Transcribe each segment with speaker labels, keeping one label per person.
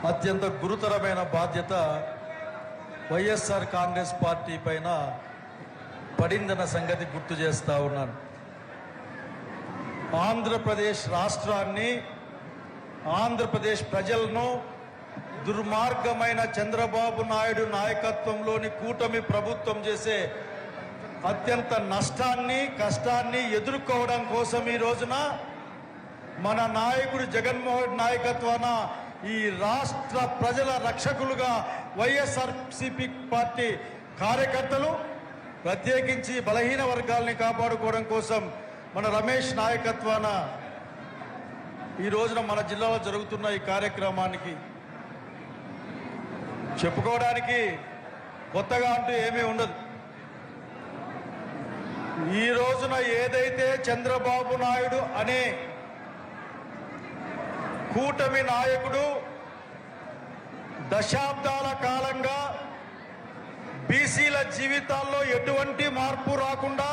Speaker 1: అత్యంత గురుతరమైన బాధ్యత వైఎస్ఆర్ కాంగ్రెస్ పార్టీ పైన పడిందన్న సంగతి గుర్తు చేస్తా ఉన్నాను. ఆంధ్రప్రదేశ్ రాష్ట్రాన్ని, ఆంధ్రప్రదేశ్ ప్రజలను దుర్మార్గమైన చంద్రబాబు నాయుడు నాయకత్వంలోని కూటమి ప్రభుత్వం చేసే అత్యంత నష్టాన్ని, కష్టాన్ని ఎదుర్కోవడం కోసం ఈ రోజున మన నాయకుడు జగన్మోహన్ నాయకత్వాన ఈ రాష్ట్ర ప్రజల రక్షకులుగా వైఎస్ఆర్సీపీ పార్టీ కార్యకర్తలు, ప్రత్యేకించి బలహీన వర్గాల్ని కాపాడుకోవడం కోసం మన రమేష్ నాయకత్వాన ఈ రోజున మన జిల్లాలో జరుగుతున్న ఈ కార్యక్రమానికి చెప్పుకోవడానికి కొత్తగా అంటూ ఏమీ ఉండదు. ఈ రోజున ఏదైతే చంద్రబాబు నాయుడు అనే కూటమి నాయకుడు దశాబ్దాల కాలంగా బీసీల జీవితాల్లో ఎటువంటి మార్పు రాకుండా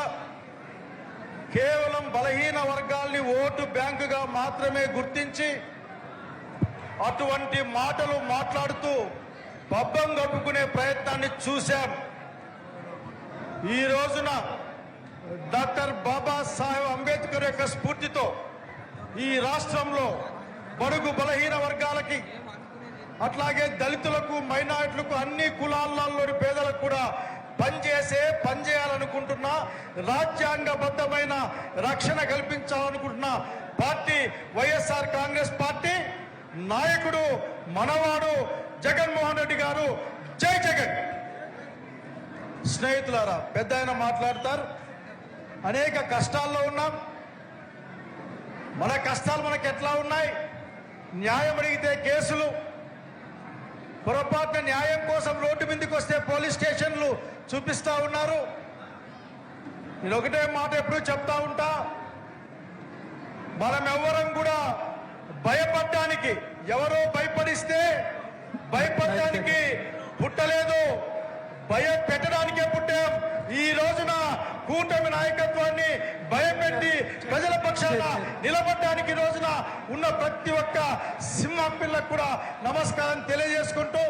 Speaker 1: కేవలం బలహీన వర్గాల్ని ఓటు బ్యాంకుగా మాత్రమే గుర్తించి అటువంటి మాటలు మాట్లాడుతూ పబ్బం గడుపుకునే ప్రయత్నాన్ని చూశాం. ఈ రోజున డాక్టర్ బాబాసాహెబ్ అంబేద్కర్ యొక్క స్ఫూర్తితో ఈ రాష్ట్రంలో బడుగు బలహీన వర్గాలకి, అట్లాగే దళితులకు, మైనారిటీలకు, అన్ని కులాల్లోని పేదలకు కూడా పనిచేయాలనుకుంటున్న, రాజ్యాంగబద్ధమైన రక్షణ కల్పించాలనుకుంటున్న పార్టీ వైఎస్ఆర్ కాంగ్రెస్ పార్టీ. నాయకుడు మనవాడు జగన్మోహన్ రెడ్డి గారు. జై జగన్. స్నేహితులారా, పెద్ద ఆయన మాట్లాడతారు. అనేక కష్టాల్లో ఉన్నాం. మన కష్టాలు మనకు ఎట్లా ఉన్నాయి? న్యాయం అడిగితే కేసులు, పొరపాటున న్యాయం కోసం రోడ్డు మీదకి వస్తే పోలీస్ స్టేషన్లు చూపిస్తా ఉన్నారు. నేను ఒకటే మాట ఎప్పుడు చెప్తా ఉంటా, మనం ఎవ్వరం కూడా భయపడడానికి, ఎవరో భయపడిస్తే భయపడడానికి పుట్టలేదు, భయపెట్టడానికే పుట్టాం. ఈ రోజున కూటమి నాయకత్వాన్ని భయపెట్టి ప్రజల పక్షాన నిలబడడానికి రోజున ఉన్న ప్రతి ఒక్క సింహపిల్లకు కూడా నమస్కారం తెలియజేసుకుంటూ,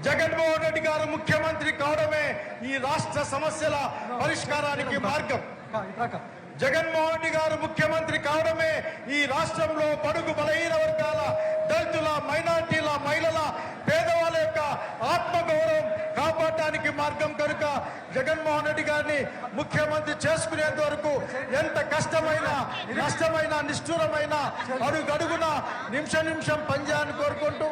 Speaker 1: జగన్మోహన్ రెడ్డి గారు ముఖ్యమంత్రి కావడమే ఈ రాష్ట్ర సమస్యల పరిష్కారానికి మార్గం. జగన్మోహన్ రెడ్డి గారు ముఖ్యమంత్రి కావడమే ఈ రాష్ట్రంలో బడుగు బలహీన వర్గాల, దళితుల, మైనార్టీల, మహిళల, పేదవాళ్ళ యొక్క ఆత్మగౌరవం కాపాడటానికి మార్గం. కనుక జగన్మోహన్ రెడ్డి గారిని ముఖ్యమంత్రి చేసుకునేంత వరకు ఎంత కష్టమైన, నష్టమైన, నిష్ఠూరమైన అడుగడుగున నిమిషం పనిచేయాలని కోరుకుంటూ,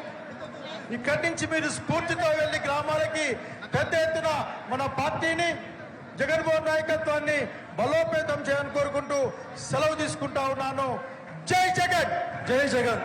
Speaker 1: ఇక్కడి నుంచి మీరు స్ఫూర్తితో వెళ్లి గ్రామాలకి పెద్ద ఎత్తున మన పార్టీని, జగన్మోహన్ నాయకత్వాన్ని బలోపేతం చేయాలని కోరుకుంటూ సెలవు తీసుకుంటా ఉన్నాను. జై జగన్. జై జగన్.